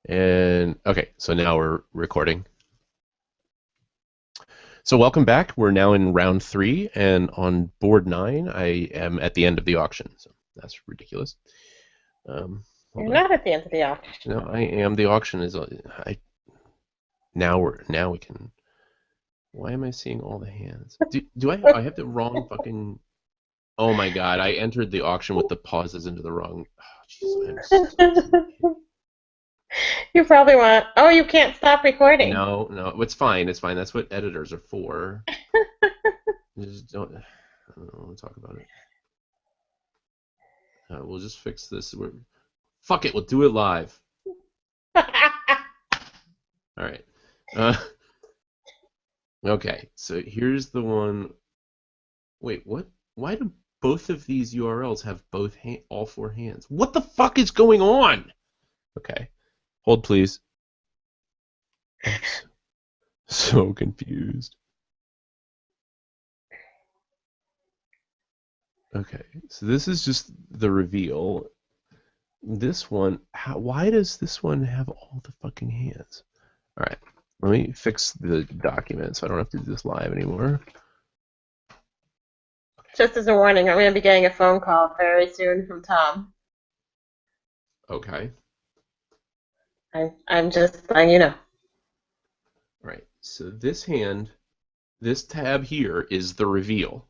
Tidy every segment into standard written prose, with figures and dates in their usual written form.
And okay, so now we're recording. So welcome back. We're now in round 3, and on board 9, I am at the end of the auction. So that's ridiculous. You're Hold on. not at the end of the auction. No, I am. The auction is. I now we can. Why am I seeing all the hands? Do I have the wrong fucking? Oh my god! I entered the auction with the pauses into the wrong. Oh jeez, I'm such an idiot. You probably want. Oh, you can't stop recording. No, no, it's fine. It's fine. That's what editors are for. Just don't. I don't want to talk about it. We'll just fix this. Fuck it. We'll do it live. All right. Uh, okay. So here's the one. Wait, what? Why do both of these URLs have all 4 hands? What the fuck is going on? Okay. Hold, please. I'm so confused. Okay. So this is just the reveal. This one, why does this one have all the fucking hands? All right, let me fix the document so I don't have to do this live anymore. Just as a warning, I'm going to be getting a phone call very soon from Tom. Okay. I'm just letting you know. All right, so this hand, this tab here is the reveal.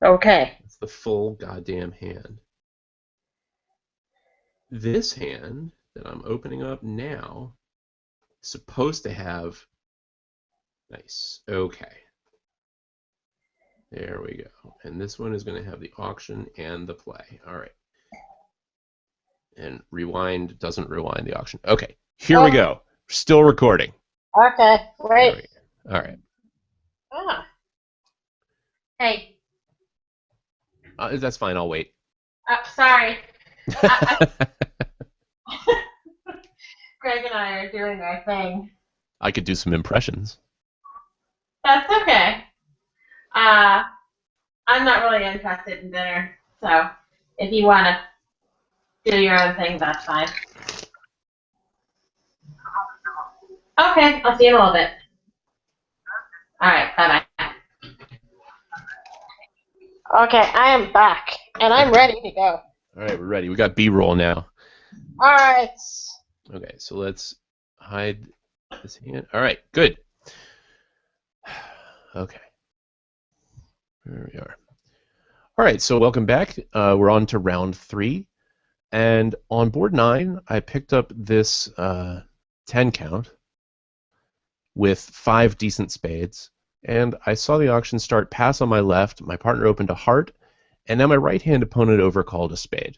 Okay. It's the full goddamn hand. This hand that I'm opening up now is supposed to have, nice, okay. There we go. And this one is going to have the auction and the play. All right. And rewind doesn't rewind the auction. Okay, here we Oh, go. Still recording. okay. There Great. we go. All right. Ah. Hey. That's fine. I'll wait. Sorry. I, Greg and I are doing our thing. I could do some impressions. That's okay. Uh, I'm not really interested in dinner, so if you want to do your own thing, that's fine. Okay, I'll see you in a little bit. All right, bye bye. Okay, I am back and I'm Okay. ready to go. All right, we're ready. We got B-roll now. All right. Okay, so let's hide this hand. All right, good. Okay, here we are. All right, so welcome back. We're on to round 3. And on board 9, I picked up this 10 count with 5 decent spades. And I saw the auction start pass on my left. My partner opened a heart. And now my right-hand opponent overcalled a spade.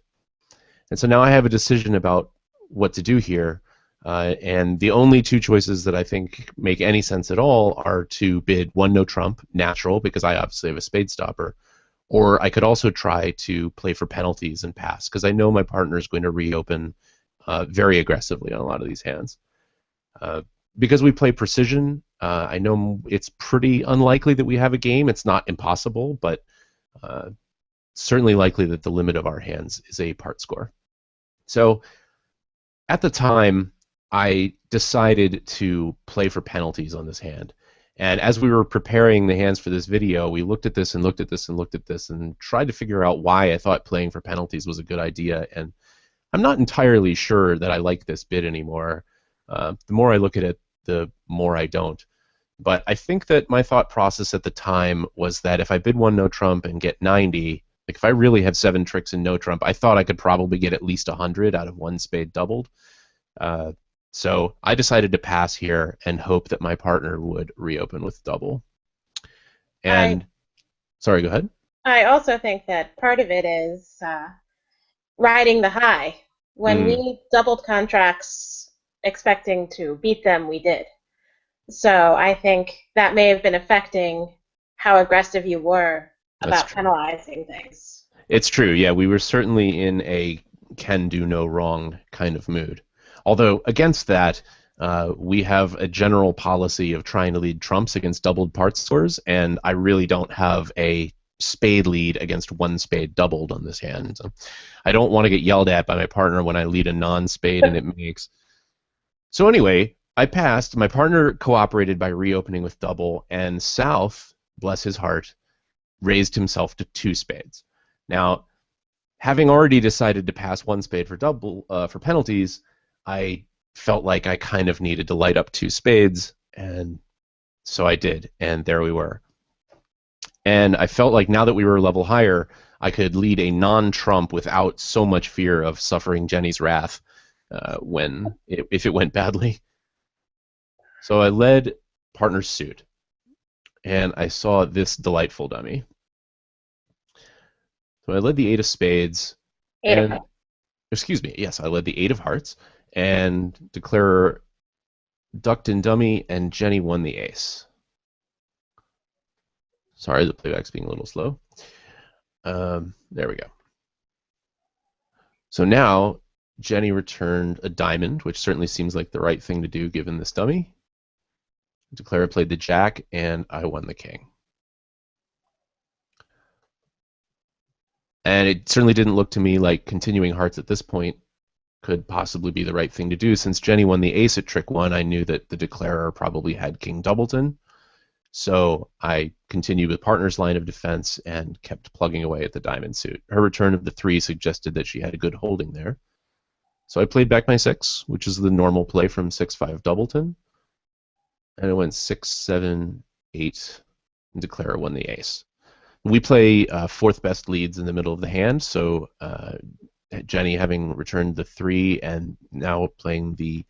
And so now I have a decision about what to do here. And the only 2 choices that I think make any sense at all are to bid 1 no trump, natural, because I obviously have a spade stopper. Or I could also try to play for penalties and pass, because I know my partner is going to reopen very aggressively on a lot of these hands. Because we play precision, I know it's pretty unlikely that we have a game. It's not impossible, but certainly likely that the limit of our hands is a part score. So at the time, I decided to play for penalties on this hand. And as we were preparing the hands for this video, we looked at this and looked at this and looked at this and tried to figure out why I thought playing for penalties was a good idea. And I'm not entirely sure that I like this bid anymore. The more I look at it, the more I don't. But I think that my thought process at the time was that if I bid 1 no trump and get 90, like if I really have 7 tricks and no trump, I thought I could probably get at least 100 out of 1 spade doubled. So I decided to pass here and hope that my partner would reopen with double. I And sorry, go ahead. I also think that part of it is riding the high. When Mm, we doubled contracts expecting to beat them, we did. So I think that may have been affecting how aggressive you were that's about true. penalizing things. It's true. Yeah, we were certainly in a can do no wrong kind of mood. Although against that, we have a general policy of trying to lead trumps against doubled part scores, and I really don't have a spade lead against 1 spade doubled on this hand. So I don't want to get yelled at by my partner when I lead a non-spade and it makes. So anyway, I passed. My partner cooperated by reopening with double, and South, bless his heart, raised himself to 2 spades. Now, having already decided to pass 1 spade for double for penalties, I felt like I kind of needed to light up 2 spades, and so I did, and there we were. And I felt like now that we were a level higher, I could lead a non-trump without so much fear of suffering Jenny's wrath if it went badly. So I led partner's suit, and I saw this delightful dummy. So I led the 8 of spades, Eight of and hearts. excuse me, yes, I led the 8 of hearts, and declarer ducked in dummy, and Jenny won the ace. Sorry, the playback's being a little slow. There we go. So now Jenny returned a diamond, which certainly seems like the right thing to do given this dummy. Declarer played the jack, and I won the king. And it certainly didn't look to me like continuing hearts at this point could possibly be the right thing to do. Since Jenny won the ace at trick 1, I knew that the declarer probably had king doubleton. So I continued with partner's line of defense and kept plugging away at the diamond suit. Her return of the 3 suggested that she had a good holding there. So I played back my 6, which is the normal play from 6-5 doubleton. And it went 6, 7, 8, and declarer won the ace. We play 4th best leads in the middle of the hand, so Jenny having returned the 3 and now playing the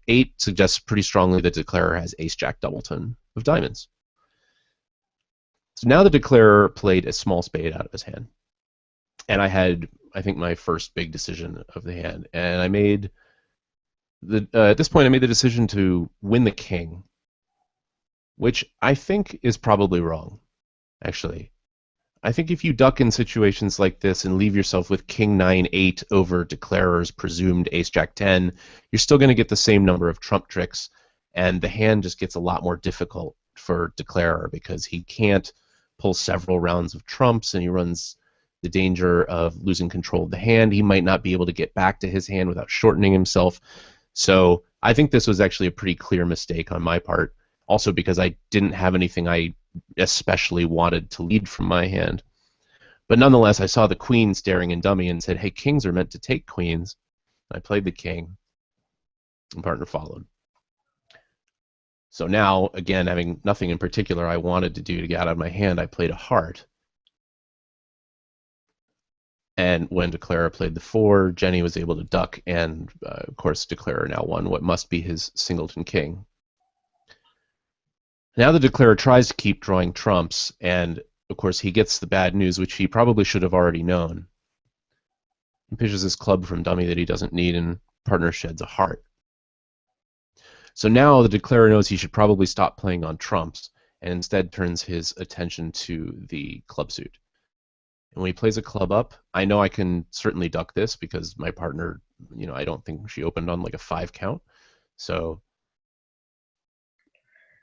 8 suggests pretty strongly that declarer has ace-jack doubleton of diamonds. So now the declarer played a small spade out of his hand. And I had, I think, my first big decision of the hand. And I made, at this point, I made the decision to win the king, which I think is probably wrong, actually. I think if you duck in situations like this and leave yourself with king 9-8 over declarer's presumed ace-jack 10, you're still going to get the same number of trump tricks, and the hand just gets a lot more difficult for declarer because he can't pull several rounds of trumps, and he runs the danger of losing control of the hand. He might not be able to get back to his hand without shortening himself. So I think this was actually a pretty clear mistake on my part, also because I didn't have anything I especially wanted to lead from my hand. But nonetheless, I saw the queen staring in dummy and said, hey, kings are meant to take queens. I played the king, and partner followed. So now, again, having nothing in particular I wanted to do to get out of my hand, I played a heart. And when declarer played the 4, Jenny was able to duck, and of course, declarer now won what must be his singleton king. Now the declarer tries to keep drawing trumps, and of course he gets the bad news, which he probably should have already known. He pitches his club from dummy that he doesn't need, and partner sheds a heart. So now the declarer knows he should probably stop playing on trumps, and instead turns his attention to the club suit. And when he plays a club up, I know I can certainly duck this because my partner, I don't think she opened on like a 5 count. So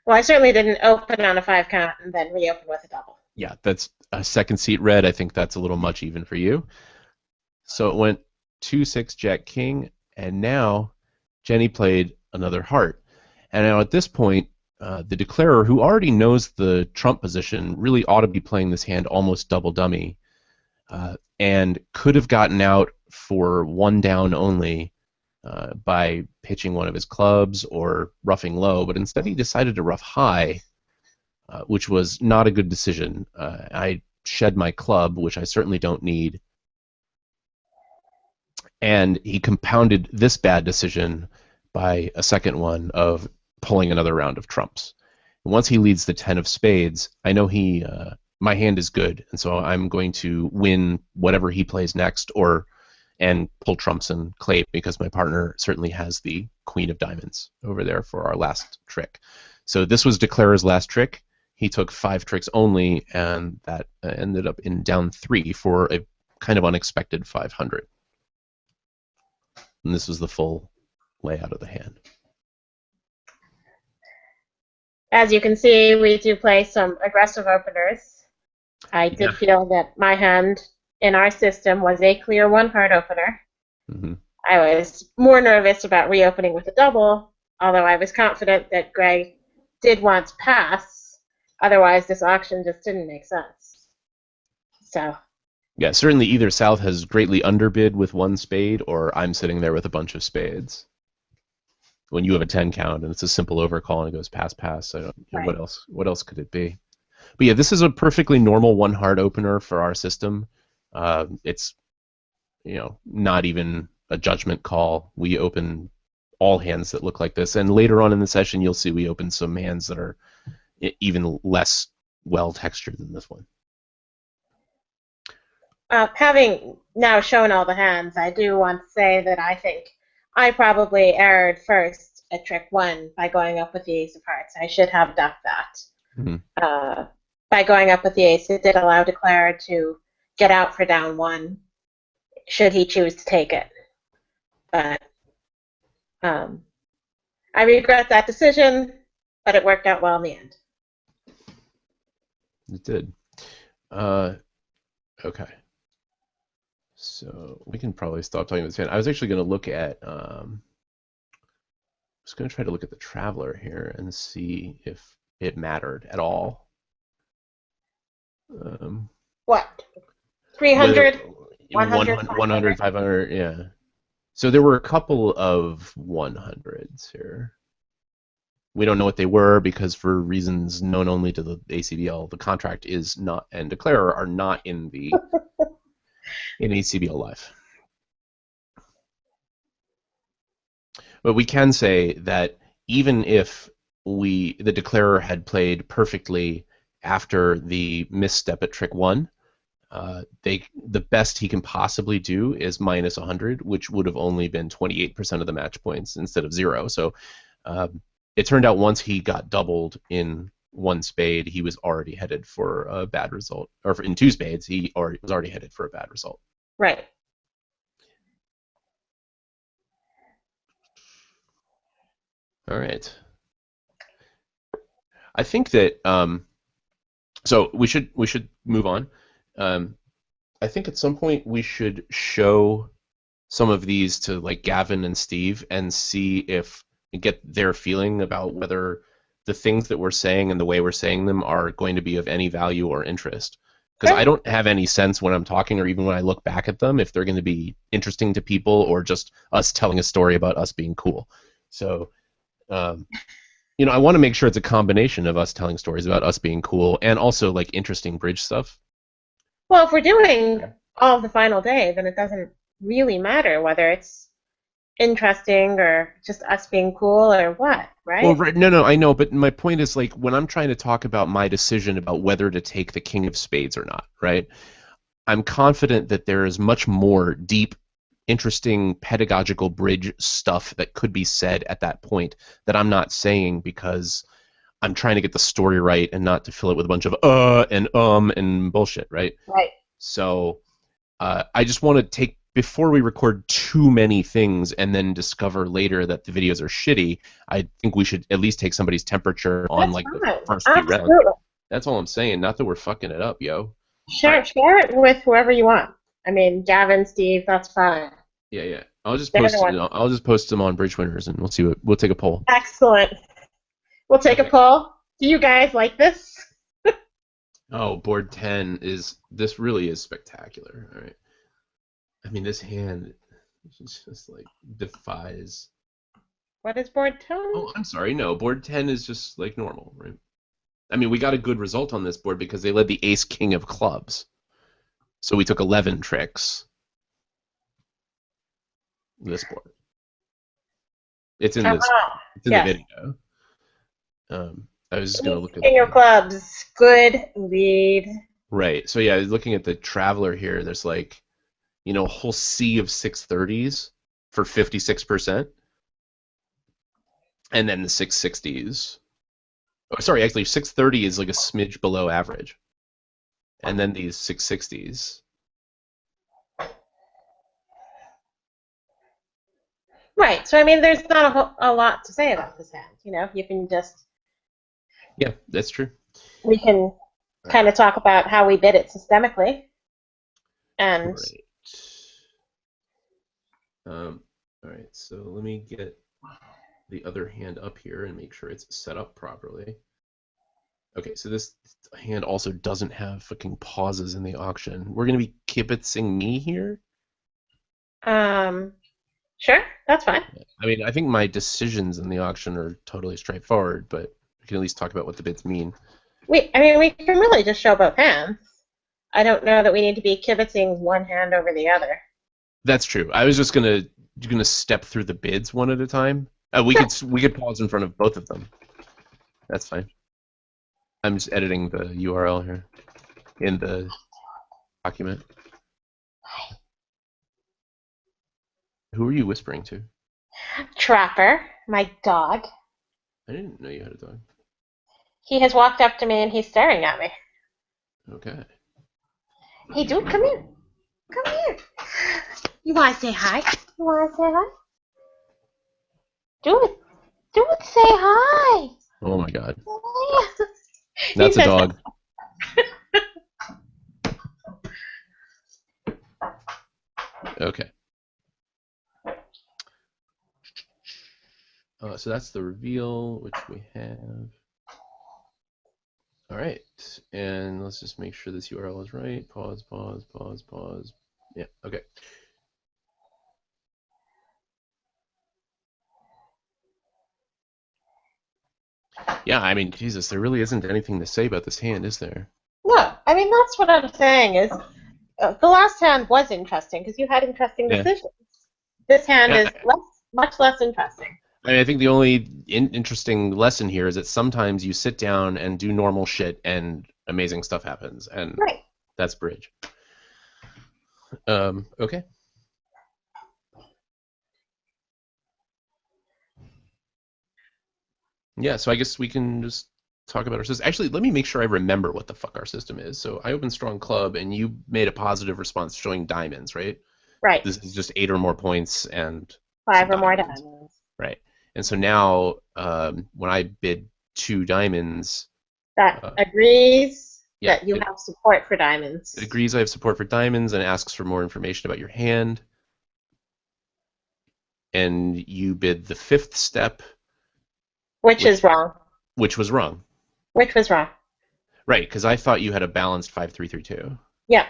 Well, I certainly didn't open on a 5 count and then reopen with a double. yeah, that's a second seat red. I think that's a little much even for you. So it went 2-6 jack king, and now Jenny played another heart. And now at this point, the declarer, who already knows the trump position, really ought to be playing this hand almost double dummy, and could have gotten out for 1 down only by pitching one of his clubs or roughing low, but instead he decided to rough high, which was not a good decision. I shed my club, which I certainly don't need, and he compounded this bad decision by a second one of pulling another round of trumps. And once he leads the 10 of spades, I know my hand is good, and so I'm going to win whatever he plays next, and pull trumps and clay because my partner certainly has the queen of diamonds over there for our last trick. So this was declarer's last trick. He took 5 tricks only, and that ended up in down 3 for a kind of unexpected 500. And this was the full layout of the hand. As you can see, we do play some aggressive openers. I did feel that my hand in our system was a clear 1 heart opener. Mm-hmm. I was more nervous about reopening with a double, although I was confident that Greg did want to pass. Otherwise, this auction just didn't make sense. So, Yeah, certainly either South has greatly underbid with one spade, or I'm sitting there with a bunch of spades. When you have a 10 count and it's a simple overcall and it goes pass pass, I don't, you know, right. what else could it be? But yeah, this is a perfectly normal one heart opener for our system. It's not even a judgment call. We open all hands that look like this, and later on in the session you'll see we open some hands that are even less well textured than this one. Having now shown all the hands, I do want to say that I think I probably erred first at trick one by going up with the ace of hearts. I should have ducked that. Mm-hmm. By going up with the ace, it did allow Declare to get out for down one, should he choose to take it. But I regret that decision, but it worked out well in the end. It did. Okay. So we can probably stop talking about this hand. I was actually going to look at. I was going to try to look at the Traveler here and see if it mattered at all. What? 300? 100? 100, 500, yeah. So there were a couple of 100s here. We don't know what they were because for reasons known only to the ACBL, the contract is not and declarer are not in the in ACBL Live. But we can say that even if the declarer had played perfectly after the misstep at trick one, the best he can possibly do is minus 100, which would have only been 28% of the match points instead of 0. So it turned out once he got doubled in one spade, he was already headed for a bad result. Or in two spades, he was already headed for a bad result. Right. All right. I think that so we should move on. I think at some point we should show some of these to like Gavin and Steve and see if get their feeling about whether the things that we're saying and the way we're saying them are going to be of any value or interest. Because I don't have any sense when I'm talking or even when I look back at them if they're going to be interesting to people or just us telling a story about us being cool. So, I want to make sure it's a combination of us telling stories about us being cool and also like interesting bridge stuff. Well, if we're doing all of the final day, then it doesn't really matter whether it's interesting or just us being cool or what, right? Well, right, no, I know, but my point is like when I'm trying to talk about my decision about whether to take the King of Spades or not, right? I'm confident that there is much more deep, interesting pedagogical bridge stuff that could be said at that point that I'm not saying because I'm trying to get the story right and not to fill it with a bunch of and bullshit, right? Right. So I just want to take before we record too many things and then discover later that the videos are shitty. I think we should at least take somebody's temperature on That's like fine. the first few rounds. That's all I'm saying. Not that we're fucking it up, yo. Share it with whoever you want. I mean, Gavin, Steve, that's fine. Yeah. I'll just post them on Bridge Winners and we'll take a poll. Excellent. We'll take a poll. Do you guys like this? Oh, board 10 this really is spectacular. All right. I mean, this hand just like defies. What is board 10? Oh, I'm sorry. No, board 10 is just like normal, right? I mean, we got a good result on this board because they led the ace king of clubs. So we took 11 tricks. This board. It's in the video. I was just going to look at King of clubs. Good lead. Right. So yeah, looking at the Traveler here, there's like, a whole sea of 630s for 56%. And then the 660s. Oh, sorry, actually 630 is like a smidge below average. And then these 660s. Right. So I mean, there's not a lot to say about this hand. You can just. Yeah, that's true. We can kind of talk about how we did it systemically. And. Right. All right, so let me get the other hand up here and make sure it's set up properly. Okay, so this hand also doesn't have fucking pauses in the auction. We're gonna be kibitzing me here? Sure, that's fine. I mean, I think my decisions in the auction are totally straightforward, but we can at least talk about what the bids mean. We can really just show both hands. I don't know that we need to be kibitzing one hand over the other. That's true. I was just gonna step through the bids one at a time. We could pause in front of both of them. That's fine. I'm just editing the URL here in the document. Who are you whispering to? Trapper, my dog. I didn't know you had a dog. He has walked up to me and he's staring at me. Okay. Hey, dude, come here. Come here. You want to say hi? You want to say hi? Do it. Do it. Say hi. Oh my god. He That's a says, dog. Okay. So that's the reveal, which we have. All right, and let's just make sure this URL is right. Pause, pause, pause, pause. Yeah, okay. Yeah, I mean, Jesus, there really isn't anything to say about this hand, is there? No, I mean, that's what I'm saying is the last hand was interesting because you had interesting Yeah. decisions. This hand Yeah, is much less interesting. I mean, I think the only interesting lesson here is that sometimes you sit down and do normal shit and amazing stuff happens, and Right. that's bridge. Okay. Yeah, so I guess we can just talk about our system. Actually, let me make sure I remember what the fuck our system is. So I opened Strong Club, and you made a positive response showing diamonds, right? Right. This is just 8 or more points and 5 some or more diamonds. diamonds. Right. And so now, when I bid 2 diamonds, That agrees yeah, that you have support for diamonds. it agrees I have support for diamonds and asks for more information about your hand. And you bid the 5th step, Which is wrong. which was wrong. Which was wrong. Right, because I thought you had a balanced 5-3-3-2. Yeah.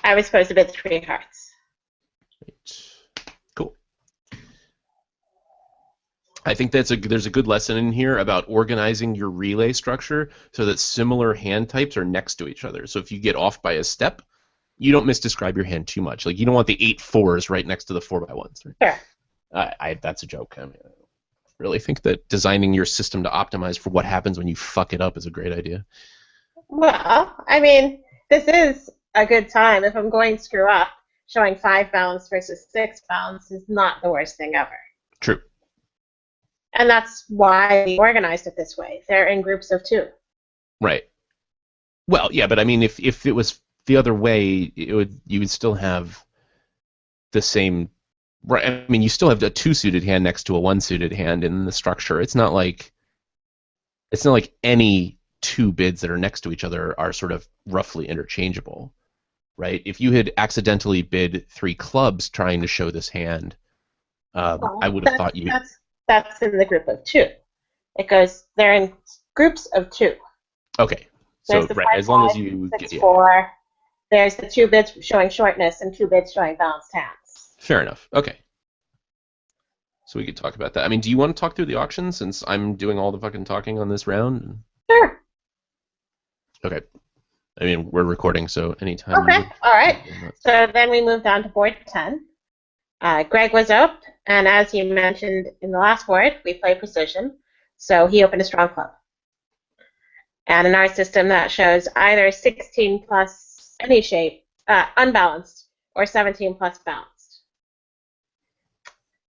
I was supposed to bid 3 hearts. Right. Cool. I think there's a good lesson in here about organizing your relay structure so that similar hand types are next to each other. So if you get off by a step, you don't misdescribe your hand too much. Like you don't want the 8 4s right next to the 4x1s. Right? Sure. That's a joke. I mean, I really think that designing your system to optimize for what happens when you fuck it up is a great idea. Well, I mean, this is a good time. If I'm going to screw up, showing 5 balance versus 6 balance is not the worst thing ever. True. And that's why we organized it this way. They're in groups of 2. Right. Well, yeah, but I mean, if it was the other way, you would still have the same. Right. I mean, you still have a 2-suited hand next to a 1-suited hand in the structure. It's not like any 2 bids that are next to each other are sort of roughly interchangeable, right? If you had accidentally bid 3 clubs trying to show this hand, I would have thought you. That's in the group of 2. They're in groups of 2. Okay. So right, as long as you 6, 4. There's the 2 bids showing shortness and 2 bids showing balanced hands. Fair enough. Okay. So we could talk about that. I mean, do you want to talk through the auction since I'm doing all the fucking talking on this round? Sure. Okay. I mean, we're recording, so anytime. Okay. All right. So then we moved on to board 10. Greg was up, and as you mentioned in the last board, we play precision. So he opened a strong club. And in our system, that shows either 16 plus any shape, unbalanced, or 17 plus balanced.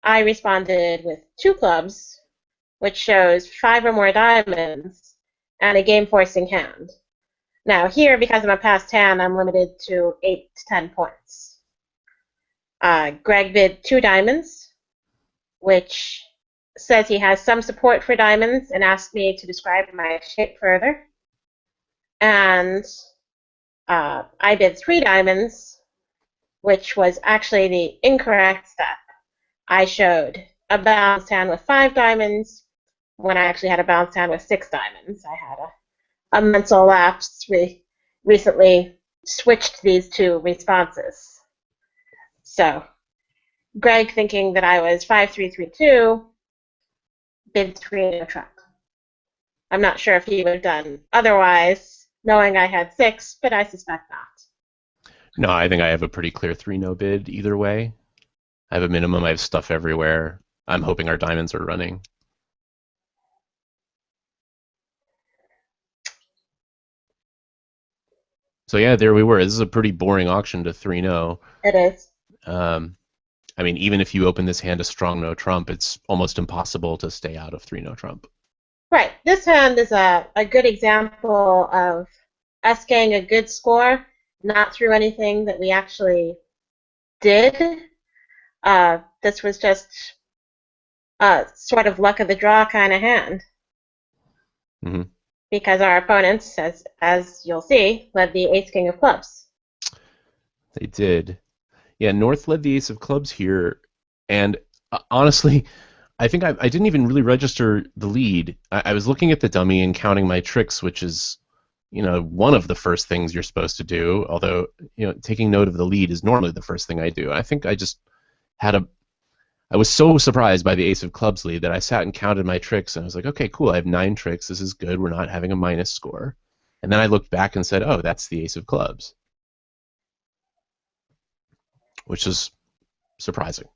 I responded with 2 clubs, which shows 5 or more diamonds, and a game-forcing hand. Now here, because I'm a past hand, I'm limited to 8 to 10 points. Greg bid 2 diamonds, which says he has some support for diamonds and asked me to describe my shape further. And I bid 3 diamonds, which was actually the incorrect step. I showed a balanced hand with 5 diamonds when I actually had a balanced hand with 6 diamonds. I had a mental lapse. We recently switched these two responses. So Greg, thinking that I was 5332, bid 3 no trump. I'm not sure if he would have done otherwise, knowing I had 6, but I suspect not. No, I think I have a pretty clear 3-no bid either way. I have a minimum. I have stuff everywhere. I'm hoping our diamonds are running. So yeah, there we were. This is a pretty boring auction to 3-no. It is. Um, I mean, even if you open this hand a strong no trump, it's almost impossible to stay out of 3-no trump. Right. This hand is a good example of us getting a good score, not through anything that we actually did. This was just a sort of luck of the draw kind of hand. Mm-hmm. Because our opponents, as you'll see, led the ace king of clubs. They did. Yeah, North led the ace of clubs here, and honestly, I think I didn't even really register the lead. I was looking at the dummy and counting my tricks, which is, one of the first things you're supposed to do. Although, taking note of the lead is normally the first thing I do. I think I just I was so surprised by the ace of clubs lead that I sat and counted my tricks, and I was like, okay, cool, I have 9 tricks. This is good. We're not having a minus score. And then I looked back and said, oh, that's the ace of clubs, which is surprising.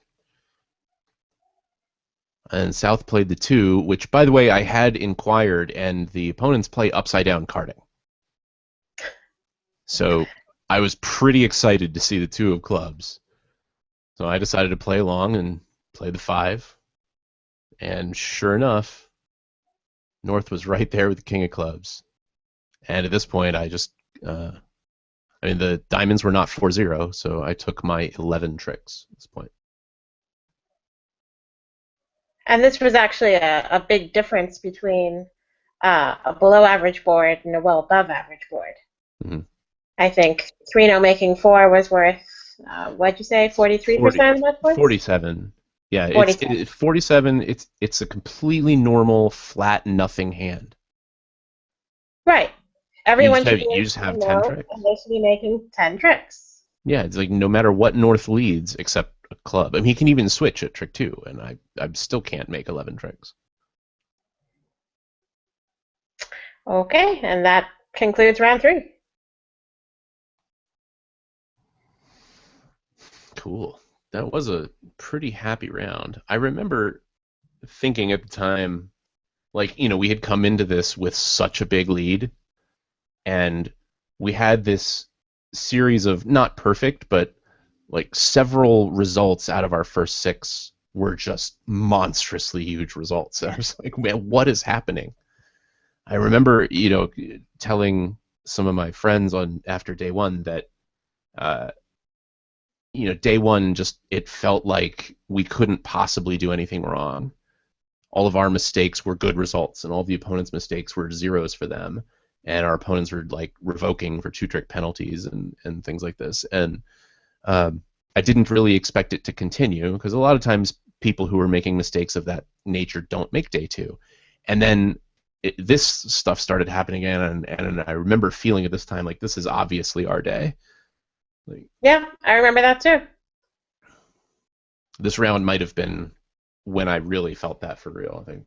And South played the 2, which, by the way, I had inquired, and the opponents play upside down carding. So I was pretty excited to see the 2 of clubs. So I decided to play along and play the 5. And sure enough, North was right there with the king of clubs. And at this point, the diamonds were not 4-0, so I took my 11 tricks at this point. And this was actually a big difference between a below average board and a well above average board. Mm-hmm. I think 3-0 making 4 was worth, what'd you say, 43% of 47. Yeah, 47. 47. It's a completely normal, flat, nothing hand. Right. Everyone should be You making just have 10 North, tricks. and they should be making 10 tricks. Yeah, it's like no matter what North leads, except a club. I mean, he can even switch at trick 2, and I still can't make 11 tricks. Okay, and that concludes round 3. Cool. That was a pretty happy round. I remember thinking at the time, like, we had come into this with such a big lead, and we had this series of not perfect, but like several results out of our first 6 were just monstrously huge results. And I was like, man, what is happening? I remember, telling some of my friends after day 1 that, day 1 just it felt like we couldn't possibly do anything wrong. All of our mistakes were good results, and all the opponents' mistakes were zeros for them. And our opponents were like revoking for 2-trick penalties and things like this. And I didn't really expect it to continue, because a lot of times people who are making mistakes of that nature don't make day 2. And then this stuff started happening again, and I remember feeling at this time like this is obviously our day. Yeah, I remember that too. This round might have been when I really felt that for real, I think.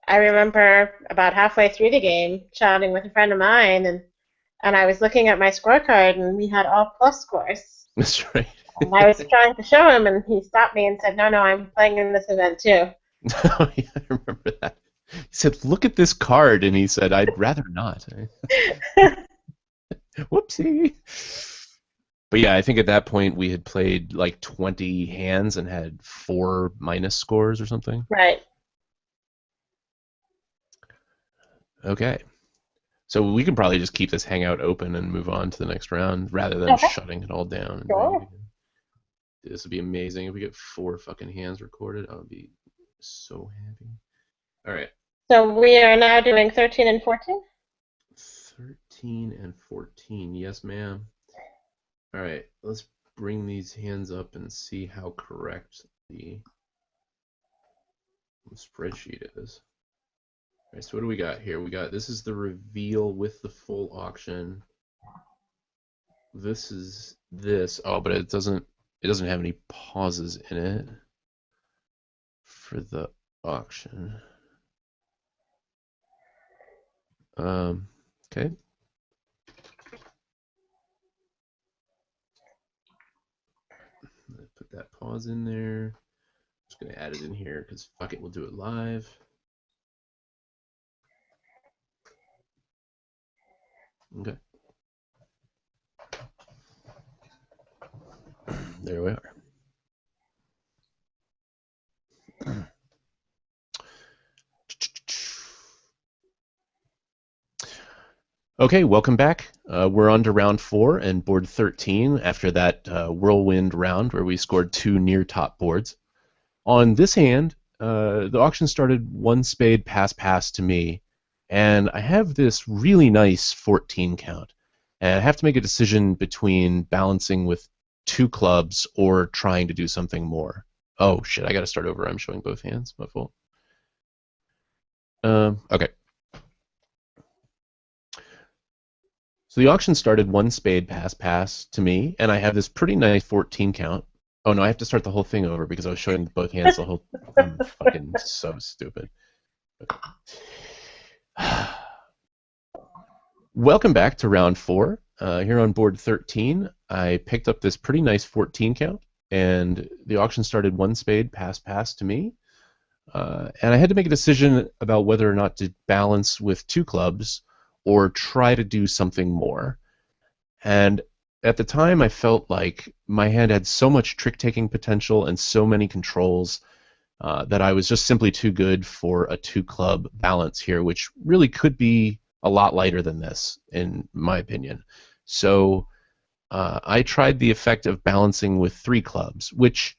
I remember about halfway through the game chatting with a friend of mine, and I was looking at my scorecard, and we had all plus scores. That's right. And I was trying to show him, and he stopped me and said, "No, I'm playing in this event too." Oh, yeah, I remember that. He said, "Look at this card," and he said, "I'd rather not." Whoopsie. But yeah, I think at that point we had played like 20 hands and had 4 minus scores or something. Right. Okay. So we can probably just keep this hangout open and move on to the next round rather than shutting it all down and doing it Sure. again. This would be amazing if we get 4 fucking hands recorded. I would be so happy. All right. So we are now doing 13 and 14? 13 and 14. Yes, ma'am. All right, let's bring these hands up and see how correct the spreadsheet is. All right, so what do we got here? This is the reveal with the full auction. This is this. Oh, but it doesn't have any pauses in it for the auction. Okay. Put that pause in there. Just gonna add it in here because fuck it, we'll do it live. Okay. There we are. Okay, welcome back. We're on to round 4 and board 13 after that whirlwind round where we scored 2 near top boards. On this hand, the auction started 1 spade pass to me, and I have this really nice 14 count. And I have to make a decision between balancing with 2 clubs or trying to do something more. Oh shit, I gotta start over. I'm showing both hands. My fault. Okay. So the auction started 1 spade pass to me, and I have this pretty nice 14 count. Oh no, I have to start the whole thing over because I was showing both hands the whole. I'm fucking so stupid. Okay. Welcome back to round 4. Here on board 13, I picked up this pretty nice 14 count, and the auction started 1 spade pass to me. And I had to make a decision about whether or not to balance with 2 clubs or try to do something more. And at the time, I felt like my hand had so much trick-taking potential and so many controls that I was just simply too good for a 2-club balance here, which really could be a lot lighter than this, in my opinion. So I tried the effect of balancing with 3 clubs, which,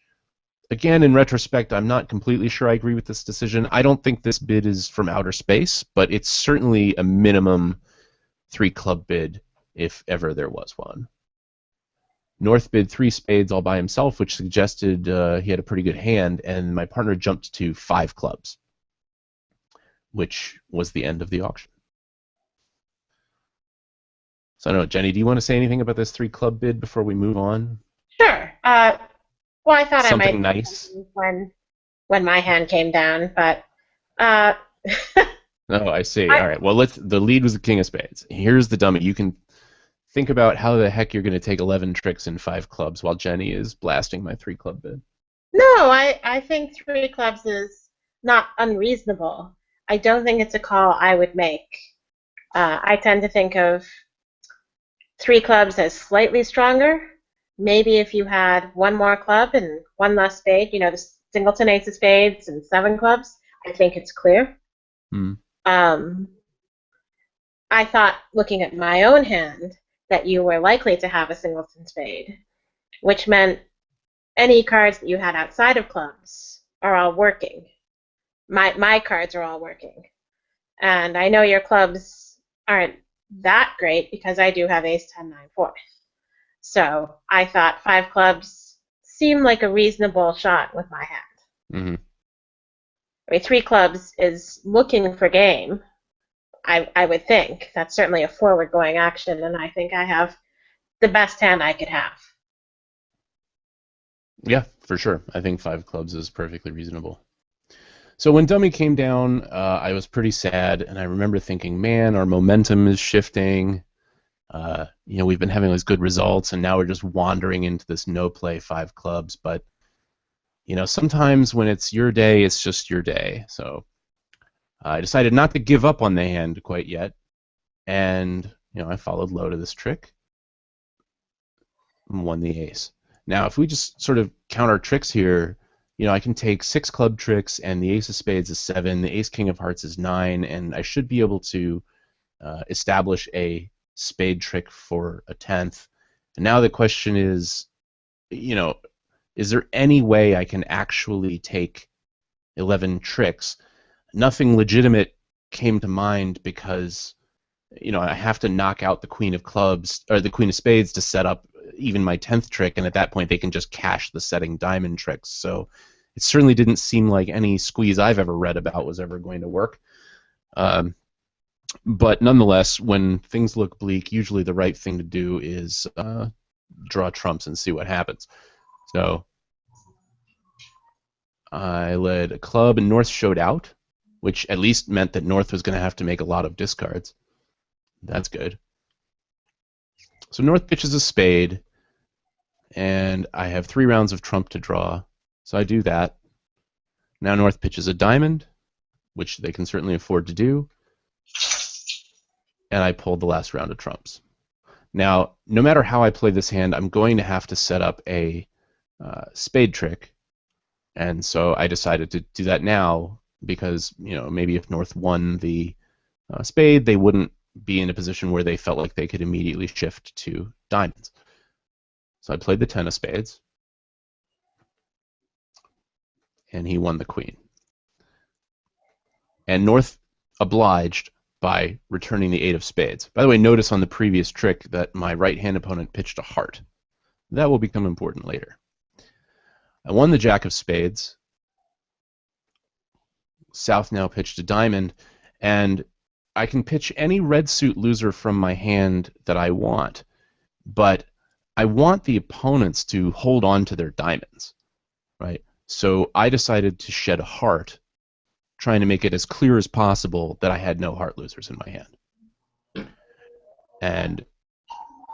again, in retrospect, I'm not completely sure I agree with this decision. I don't think this bid is from outer space, but it's certainly a minimum 3-club bid if ever there was one. North bid 3 spades all by himself, which suggested he had a pretty good hand, and my partner jumped to 5 clubs, which was the end of the auction. So I don't know, Jenny, do you want to say anything about this 3-club bid before we move on? Sure. Well, I thought Something I might nice. when my hand came down, but uh, Oh, I see. All right. Well, the lead was the king of spades. Here's the dummy. You can think about how the heck you're going to take 11 tricks in 5 clubs while Jenny is blasting my 3-club bid. no, I think 3 clubs is not unreasonable. I don't think it's a call I would make. I tend to think of 3 clubs as slightly stronger. Maybe if you had 1 more club and 1 less spade, the singleton ace of spades and 7 clubs, I think it's clear. Hmm. I thought, looking at my own hand, that you were likely to have a singleton spade, which meant any cards that you had outside of clubs are all working. My cards are all working. And I know your clubs aren't that great because I do have ace 10 9 4. So I thought 5 clubs seemed like a reasonable shot with my hand. Mm-hmm. I mean, 3 clubs is looking for game. I would think that's certainly a forward-going action, and I think I have the best hand I could have. Yeah, for sure. I think 5 clubs is perfectly reasonable. So when dummy came down, I was pretty sad, and I remember thinking, man, our momentum is shifting. We've been having those good results, and now we're just wandering into this no-play 5 clubs. But sometimes when it's your day, it's just your day. So I decided not to give up on the hand quite yet, and I followed low to this trick and won the ace. Now, if we just sort of count our tricks here, I can take 6 club tricks, and the ace of spades is 7, the ace king of hearts is 9, and I should be able to establish a spade trick for a 10th. And now the question is, is there any way I can actually take 11 tricks? Nothing legitimate came to mind because I have to knock out the queen of clubs or the queen of spades to set up even my 10th trick, and at that point they can just cash the setting diamond tricks. So it certainly didn't seem like any squeeze I've ever read about was ever going to work. But nonetheless, when things look bleak, usually the right thing to do is draw trumps and see what happens. So I led a club, and North showed out, which at least meant that North was going to have to make a lot of discards. That's good. So North pitches a spade, and I have 3 rounds of trump to draw, so I do that. Now North pitches a diamond, which they can certainly afford to do, and I pulled the last round of trumps. Now, no matter how I play this hand, I'm going to have to set up a spade trick, and so I decided to do that now because, maybe if North won the spade, they wouldn't be in a position where they felt like they could immediately shift to diamonds. So I played the 10 of spades, and he won the queen. And North obliged by returning the 8 of spades. By the way, notice on the previous trick that my right-hand opponent pitched a heart. That will become important later. I won the jack of spades. South now pitched a diamond, and I can pitch any red suit loser from my hand that I want, but I want the opponents to hold on to their diamonds, right? So I decided to shed a heart, trying to make it as clear as possible that I had no heart losers in my hand. And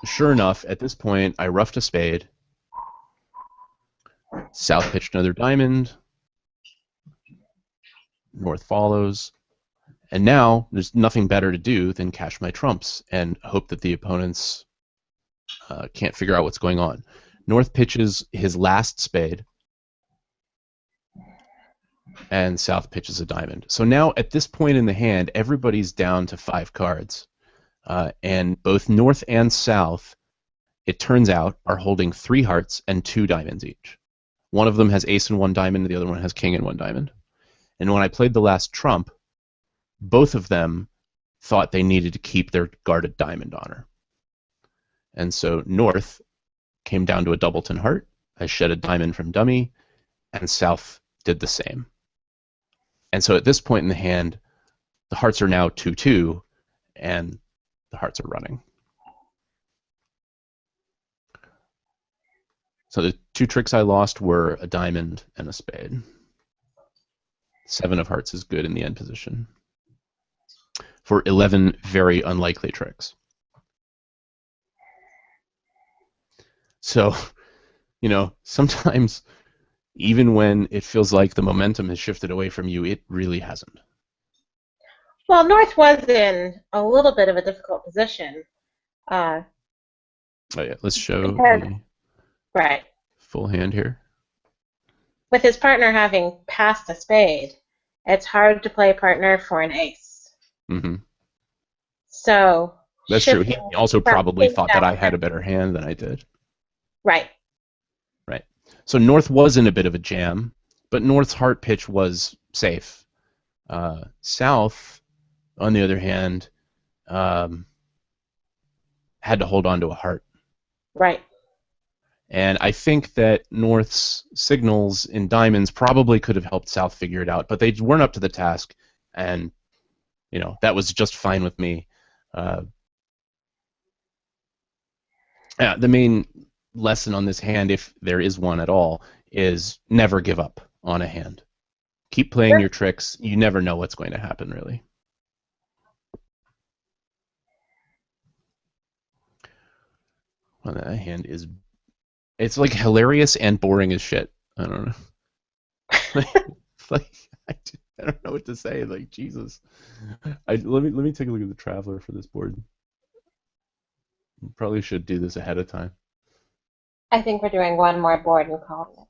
sure enough, at this point, I roughed a spade. South pitched another diamond. North follows. And now there's nothing better to do than cash my trumps and hope that the opponents can't figure out what's going on. North pitches his last spade, and South pitches a diamond. So now at this point in the hand, everybody's down to 5 cards. And both North and South, it turns out, are holding 3 hearts and 2 diamonds each. One of them has ace and 1 diamond, and the other one has king and 1 diamond. And when I played the last trump, both of them thought they needed to keep their guarded diamond honor. And so North came down to a doubleton heart. I shed a diamond from dummy, and South did the same. And so at this point in the hand, the hearts are now 2-2, and the hearts are running. So the 2 tricks I lost were a diamond and a spade. 7 of hearts is good in the end position for 11 very unlikely tricks. So, sometimes even when it feels like the momentum has shifted away from you, it really hasn't. Well, North was in a little bit of a difficult position. Oh yeah, let's show the right full hand here. With his partner having passed a spade, it's hard to play partner for an ace. Mm-hmm. So that's true. He also probably thought that I had a better hand than I did. Right. Right. So North was in a bit of a jam, but North's heart pitch was safe. South, on the other hand, had to hold on to a heart. Right. And I think that North's signals in diamonds probably could have helped South figure it out, but they weren't up to the task, and that was just fine with me. The main lesson on this hand, if there is one at all, is never give up on a hand. Keep playing your tricks. You never know what's going to happen, really. Well, that hand is... It's like hilarious and boring as shit. I don't know. I don't know what to say. Like, Jesus. Let me take a look at the Traveler for this board. Probably should do this ahead of time. I think we're doing one more board and calling it.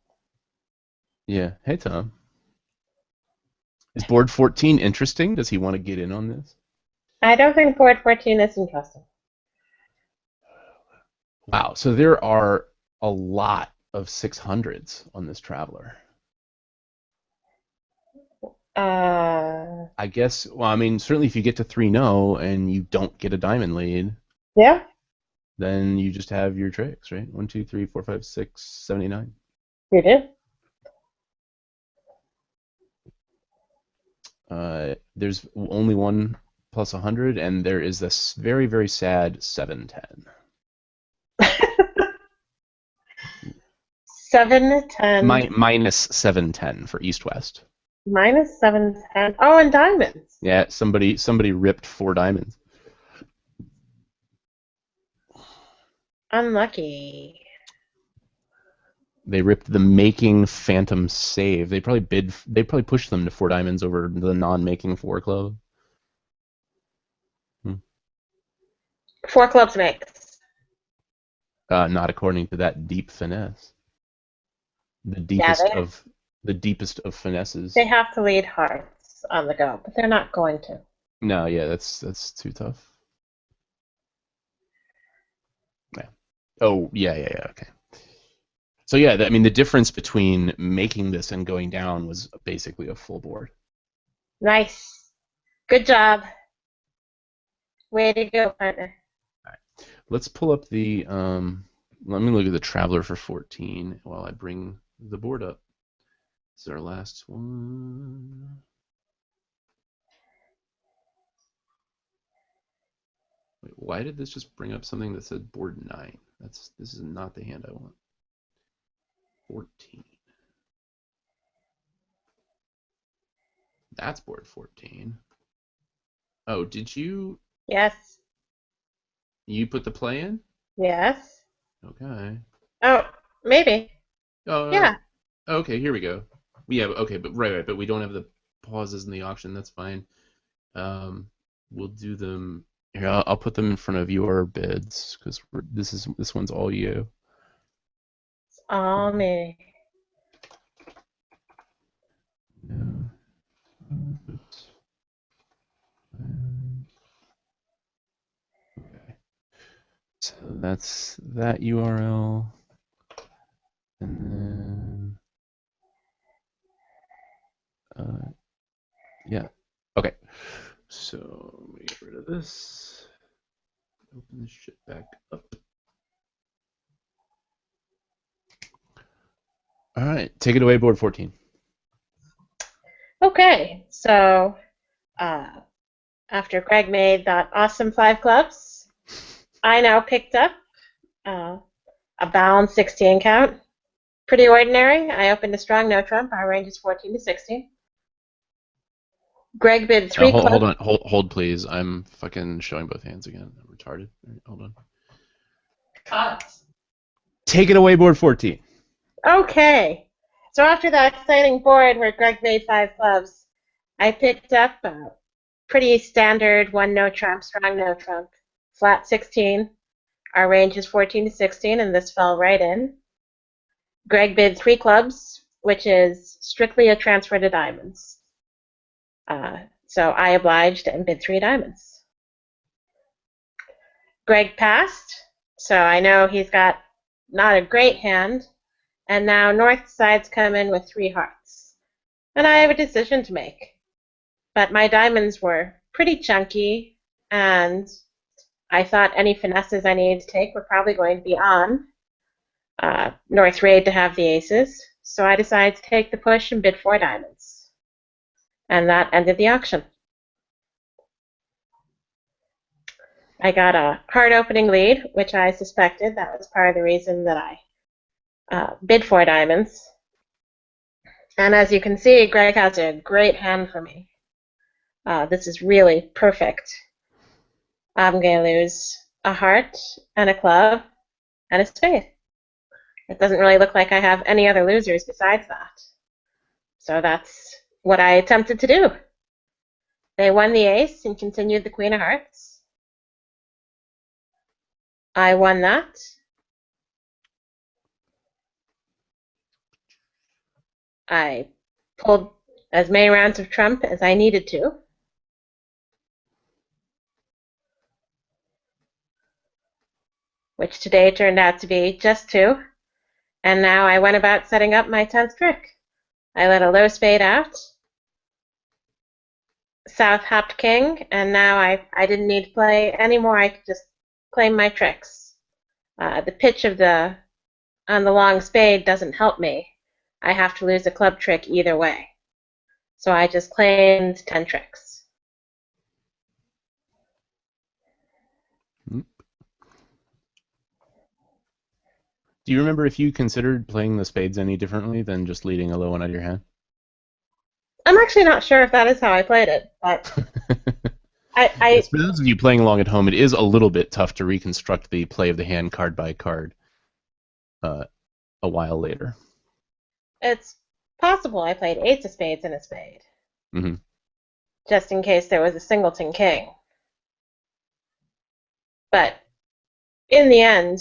Yeah. Hey, Tom. Is board 14 interesting? Does he want to get in on this? I don't think board 14 is interesting. Wow. So there are a lot of 600s on this Traveler. I guess, well, I mean, certainly if you get to 3-0 and you don't get a diamond lead. Yeah. Then you just have your tricks, right? 1, 2, 3, 4, 5, 6, 79. You do? There's only one plus 100, and there is this very, very sad 710. 710 Minus 710 for East West. minus 710. Oh, and diamonds. Yeah, somebody ripped 4 diamonds. Unlucky. They ripped the making phantom save. They probably pushed them to 4 diamonds over the non-making 4 club. 4 clubs makes. Not according to that deep finesse. The Yeah, deepest of finesses. they have to lead hearts on the go, but they're not going to. No, yeah, that's too tough. Yeah. Oh, yeah. Okay. So yeah, I mean the difference between making this and going down was basically a full board. Nice. Good job. Way to go, partner. All right. Let's pull up the let me look at the Traveler for 14 while I bring the board up. This is our last one. Wait, why did this just bring up something that said board 9? This is not the hand I want. 14. That's board 14. Oh, did you Yes. put the play in? Yes. Okay. Oh, maybe. Oh, Yeah. okay, here we go. Yeah, okay, but right, but we don't have the pauses in the auction. That's fine. We'll do them here. I'll put them in front of your bids because this one's all you. It's all me. Yeah. Oops. Okay. So that's that URL, and then yeah. Okay. So let me get rid of this. Open this shit back up. All right, take it away, board 14. Okay, so after Greg made that awesome 5 clubs, I now picked up uh, a balanced 16 count. Pretty ordinary. I opened a strong no trump. Our range is 14 to 16. Greg bid 3 Hold clubs. on, hold please. I'm fucking showing both hands again. I'm retarded. Right, hold on. Cut. Take it away, board 14. Okay. So after that exciting board where Greg made 5 clubs, I picked up a pretty standard 1 no trump, strong no trump, flat 16. Our range is 14 to 16, and this fell right in. Greg bid 3 clubs, which is strictly a transfer to diamonds. So I obliged and bid 3 diamonds. Greg passed, so I know he's got not a great hand, and now North side's come in with 3 hearts. And I have a decision to make. But my diamonds were pretty chunky, and I thought any finesses I needed to take were probably going to be on North raid to have the aces. So I decided to take the push and bid 4 diamonds. And that ended the auction. I got a hard opening lead, which I suspected. That was part of the reason that I bid 4 diamonds. And as you can see, Greg has a great hand for me. This is really perfect. I'm going to lose a heart and a club and a spade. It doesn't really look like I have any other losers besides that. So that's what I attempted to do. They won the ace and continued the queen of hearts. I won that. I pulled as many rounds of trump as I needed to. Which today turned out to be just 2. And now I went about setting up my 10th trick. I let a low spade out, south hopped king, and now I didn't need to play anymore. I could just claim my tricks. The pitch of on the long spade doesn't help me. I have to lose a club trick either way. So I just claimed 10 tricks. Do you remember if you considered playing the spades any differently than just leading a low one out of your hand? I'm actually not sure if that is how I played it, but Yes, for those of you playing along at home, it is a little bit tough to reconstruct the play of the hand card by card a while later. It's possible I played eights of spades and a spade, Mm-hmm. just in case there was a singleton king. But in the end,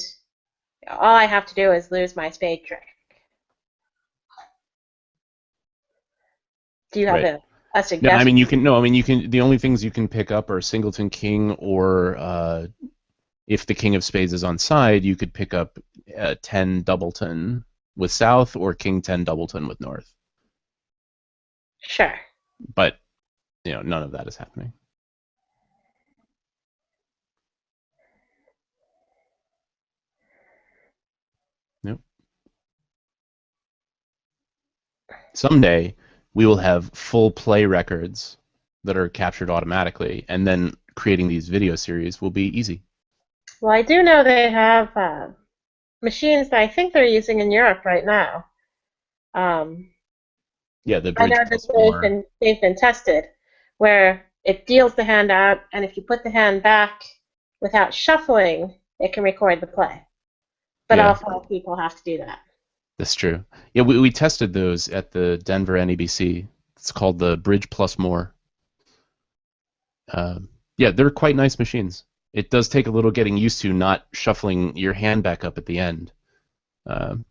all I have to do is lose my spade trick. Do you have Right. a No, I suggestion? mean you can. No, I mean you can. The only things you can pick up are singleton king, or if the king of spades is on side, you could pick up 10 doubleton with south or king 10 doubleton with north. Sure. But none of that is happening. Nope. Someday we will have full play records that are captured automatically, and then creating these video series will be easy. Well, I do know they have machines that I think they're using in Europe right now. Yeah, the I bridge know that plus more. they've been tested, where it deals the hand out, and if you put the hand back without shuffling, it can record the play. But all Yeah, 5 people have to do that. that's true. Yeah, we tested those at the Denver NEBC. It's called the bridge plus more. Yeah, they're quite nice machines. It does take a little getting used to not shuffling your hand back up at the end. Um,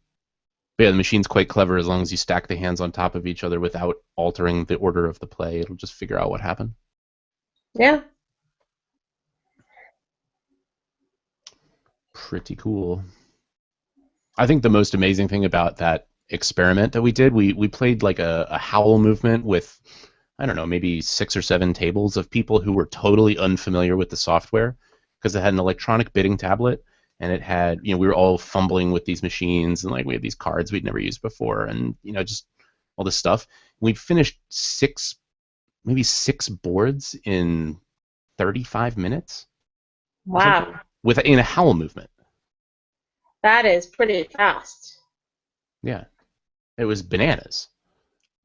but yeah, the machine's quite clever as long as you stack the hands on top of each other without altering the order of the play. It'll just figure out what happened. Yeah. Pretty cool. I think the most amazing thing about that experiment that we did, we played like a howl movement with, I don't know, maybe 6 or 7 tables of people who were totally unfamiliar with the software because it had an electronic bidding tablet and it had, we were all fumbling with these machines and like we had these cards we'd never used before and, just all this stuff. We finished maybe 6 boards in 35 minutes or something Wow. in a howl movement. That is pretty fast. Yeah, it was bananas.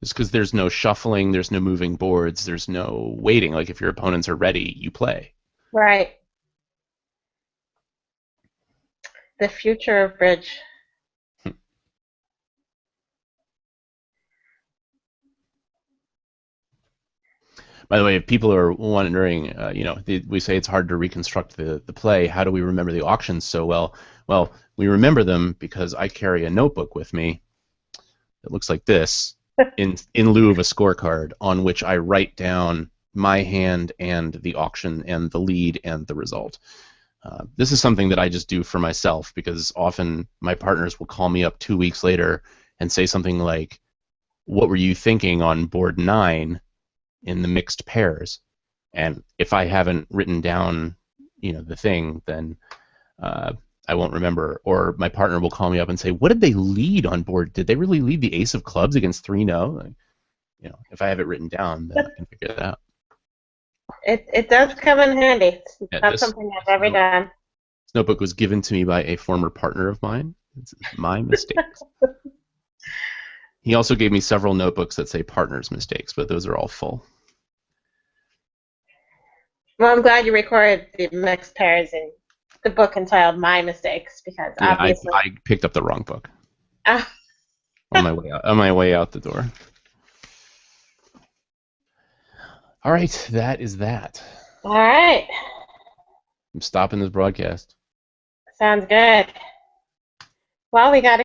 Just because there's no shuffling, there's no moving boards, there's no waiting. Like if your opponents are ready, you play. Right. The future of bridge. By the way, if people are wondering, we say it's hard to reconstruct the play. How do we remember the auctions so well? Well, we remember them because I carry a notebook with me that looks like this in lieu of a scorecard on which I write down my hand and the auction and the lead and the result. This is something that I just do for myself because often my partners will call me up 2 weeks later and say something like, "What were you thinking on board 9 in the mixed pairs?" And if I haven't written down, the thing, then I won't remember. Or my partner will call me up and say, "What did they lead on board? Did they really lead the ace of clubs against 3-no?" Like, if I have it written down, then I can figure it out. It does come in handy. It's Yeah, not this something I've ever done. notebook was given to me by a former partner of mine. It's my mistakes. He also gave me several notebooks that say partner's mistakes, but those are all full. Well, I'm glad you recorded the mixed pairs in the book entitled My Mistakes because Yeah, obviously. I picked up the wrong book Uh, on my way out the door. All right, that is that. all right. I'm stopping this broadcast. Sounds good. Well, we got